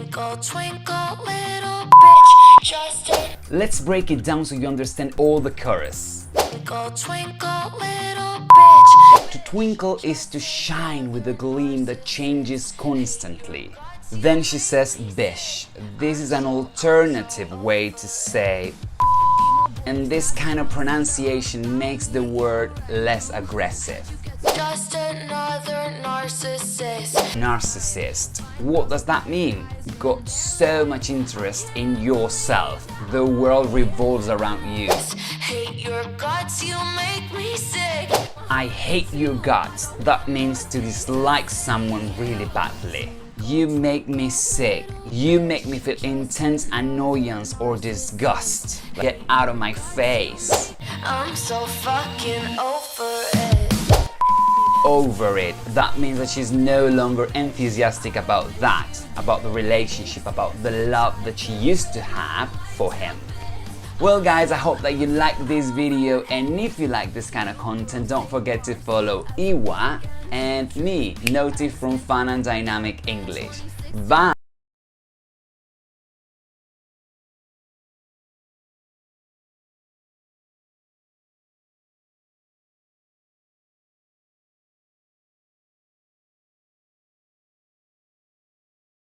Twinkle, twinkle, little bitch, just a Let's break it down so you understand all the chorus. twinkle, twinkle, little bitch. To twinkle is to shine with a gleam that changes constantly. Then she says bish. This is an alternative way to say, and this kind of pronunciation makes the word less aggressive. Just another narcissist. Narcissist. What does that mean? You've got so much interest in yourself. The world revolves around you. Hate your guts, you make me sick. I hate your guts. That means to dislike someone really badly. You make me sick. You make me feel intense annoyance or disgust. Get out of my face. I'm so fucking over it. Over it. That means that she's no longer enthusiastic about that, about the relationship, about the love that she used to have for him. Well guys, I hope that you liked this video, and if you like this kind of content, don't forget to follow Iwa and me, Noty from Fun and Dynamic English. Bye!